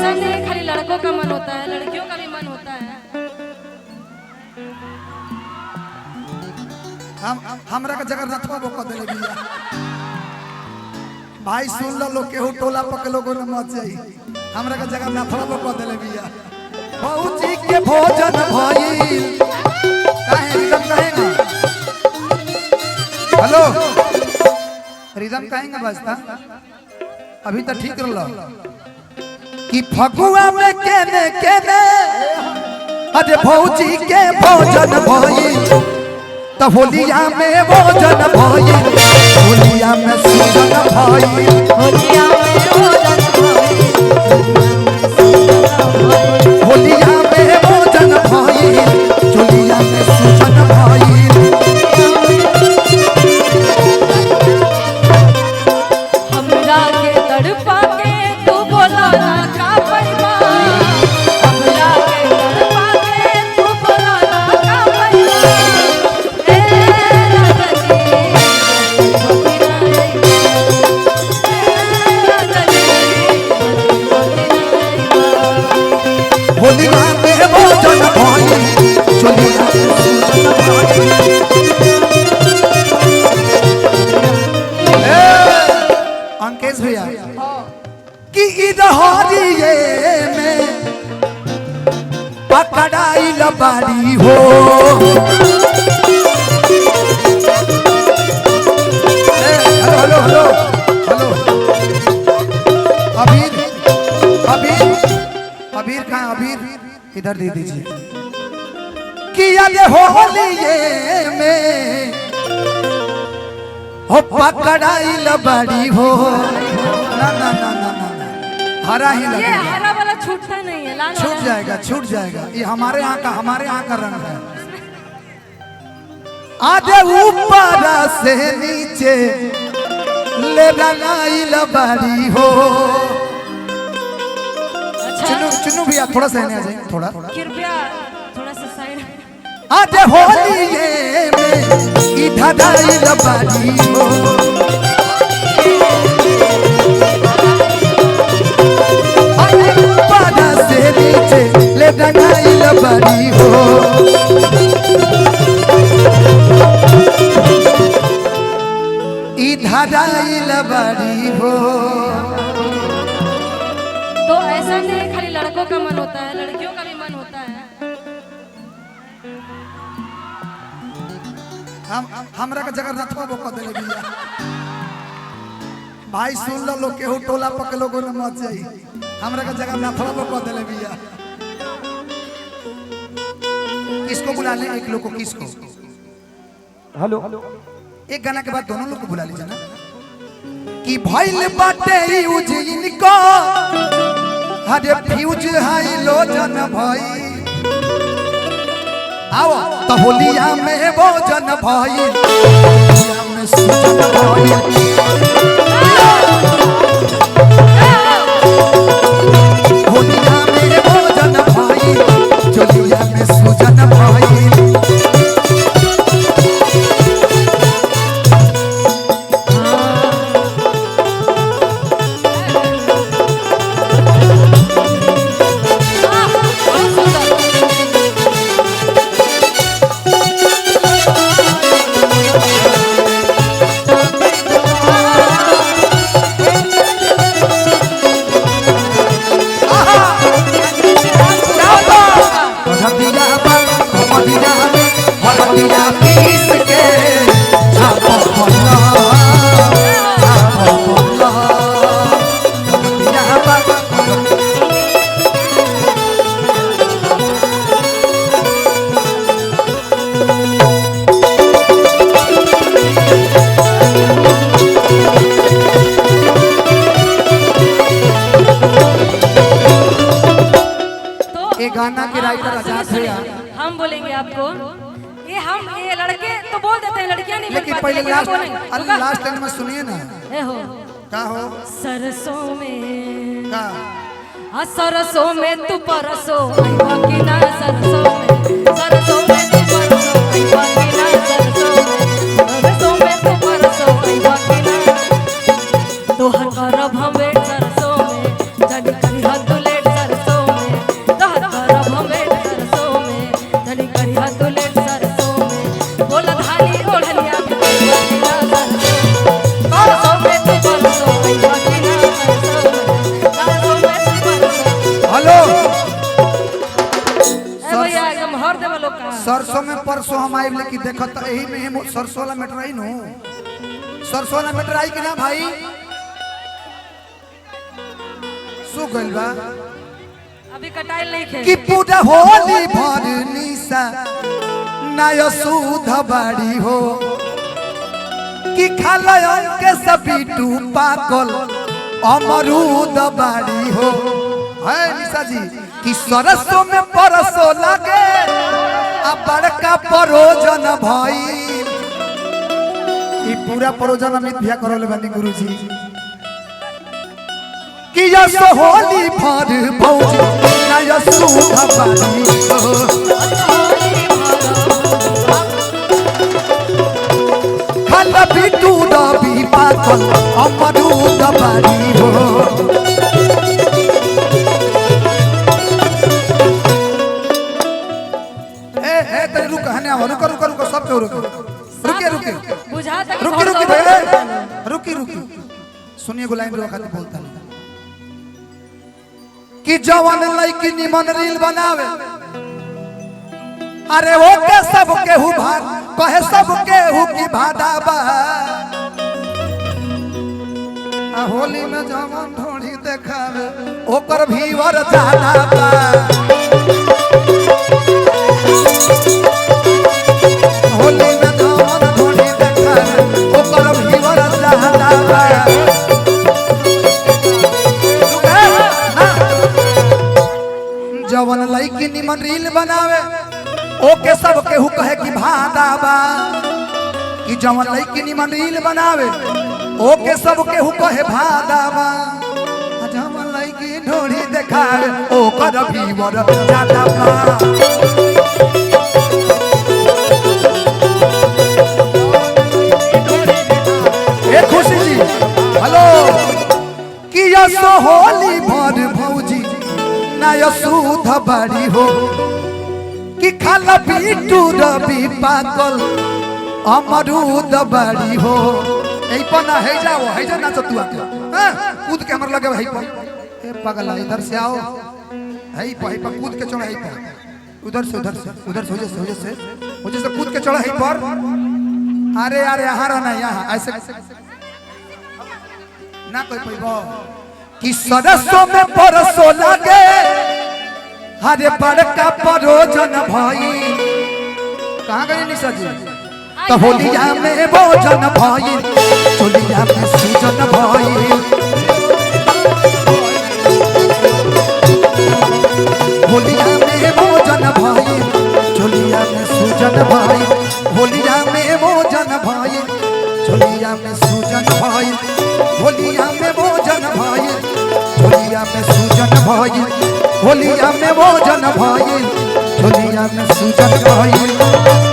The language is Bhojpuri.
ऐसा नहीं खाली लड़कों का मन होता है, लड़कियों का भी मन होता है। हमरा का जगन्नाथवा को कह देले बिया भाई सुन लो केहू टोला पक लोगों ने मत जाई हमरा का जगन्नाथवा को कह देले बिया बहुजी के भोजन भइल काहे रिदम कहेगा हेलो रिदम कहेंगे बजता अभी तो ठीक रहलो कि फगुआ में केने केने अरे भौजी के भोजन भइल तो होलिया में भोजन भइल होलिया में सुजन भइल होलिया में भोजन होलिया में भोजन भइल होलिया में सुजन भइल हमरा के तड़पा के तू बोला ना का पैबा हमरा के तड़पा के तू बोला ना का पैबा होलिया में भोजन भइल होलिया में सुजन भइल अंकेश भैया कि इधरिए में पकड़ाइल बाड़ी हो हेलो हेलो हेलो अबीर अबीर अबीर कहाँ अबीर इधर दे दीजिए कि अरे होलिए में हो पकड़ाइल बाड़ी हो ना ना ना ना ना हरा ही ये लगेगा हरा वाला छूटता नहीं है, लाल वाला छूट जाएगा ये हमारे यहाँ का रंग है आधे ऊपर से नीचे ले रंगाइल बाड़ी हो चुनू चुनू भैया थोड़ा सा आ जाए थोड़ा कृपया थोड़ा सा साइड आधे होलिए में इधर आइल बाड़ी हो आधे ऊपर से नीचे ले रंगाइल बाड़ी हो इधर आइल बाड़ी हो तो ऐसा नहीं खाली लड़कों का मन होता है, लड़कियों का भी मन होता है। हमरा का जगन्नाथवा को कह देले बिया भाई सुन लो केहू टोला पक लोगों ने मत जाई हमरा का जगन्नाथवा को कह देले बिया किसको बुला ले एक लोग को किसको हेलो एक गाना के बाद दोनों लोग को बुला लीजिए ना कि भइल बाटे यूज इनको हरे फ्यूज हाई लोजन भाई आओ तो होलिया में भोजन भइल होलिया में सुजन भइल होलिया में भोजन भइल होलिया में सुजन भइल गाना के राइटर आजाद भैया हम बोलेंगे आपको ये लड़के तो बोल देते हैं, लड़कियां नहीं बोल लेकिन पाती, पहले लेकिन हम बोलेंगे। लास्ट लाइन में सुनिए ना ए हो का हो सरसों में का सरसों में तू परसों आइवा कि ना सरसों में तू परसों आइवा कि ना सरसों में तू परसों आइवा कि ना तो हर करब हम वेट सरसों में जग करी हद लेट सरसों में परसों हम आए लेकिन देखो तो यही में हम सरसों वाला मैटर आई नु सरसों वाला मैटर आई कि ना भाई सो गइल बा अभी कटाइल नहीं खे कि पूरा होली भर निशा नय सुध बाड़ी हो कि खालय के सभी टू पागल अमरूद बाड़ी हो है निशा जी कि सरसों में परसों लगे अब बड़का परोजन भाई ई पूरा परोजन अमित भैया करले बानी गुरुजी कि यस होली भर भौजी ना यसु भवानी हल बिटू दबी पागल अमरूद बाड़ी हो ए तेरे रुक हने आओ रुक रुक रुक सब के रुक रुकिए रुकिए बुझा तक रुकी रुकी भैया रुकी रुकी सुनिए गुलाइन रो खातिर बोलता नहीं कि जवान लड़की निमन रील बनावे अरे वो के सब केहू भाग कहे सब केहू की भादाबा होली में जवान ढोड़ी देखावे ओकर भीवर ज्यादा बा होली में जवान ढोड़ी देखावे ओकर भीवर ज्यादा बा जवन लड़की निमन रील बनावे ओके सब केहू कहे कि भादाबा कि जवन लड़की निमन रील बनावे ओके सब केहू कहे भादाबा जवन लड़की ढोड़ी देखावे ओकर भीवर ज्यादा बा ए खुशी जी हेलो कि यस होली भर भौजी ना यसुध बाड़ी हो कि खाला बिटू रवि पागल अमरूद बाड़ी हो एई पर ना है जाओ है जा ना चतुआ के हां कूद के हमर लगे है पर ए पागल इधर से आओ है पर कूद के चढ़ है पर उधर से हो जैसे कूद के चढ़ है पर अरे यार यहाँ रहना यहाँ ऐसे ना कोई पैबो कि सरसों में परसों लगे हरे बड़का परोजन भाई कहाँ गए निशा जी तो होलिया में भोजन भाई चोलिया में सूजन भाई होलिया में भोजन भाई चोलिया में सूजन भाई होलिया में भोजन भाई चोलिया में सूजन भाई होलिया में भोजन भाई चोलिया में सूजन भाई होलिया में भोजन भाई चोलिया में सूजन भाई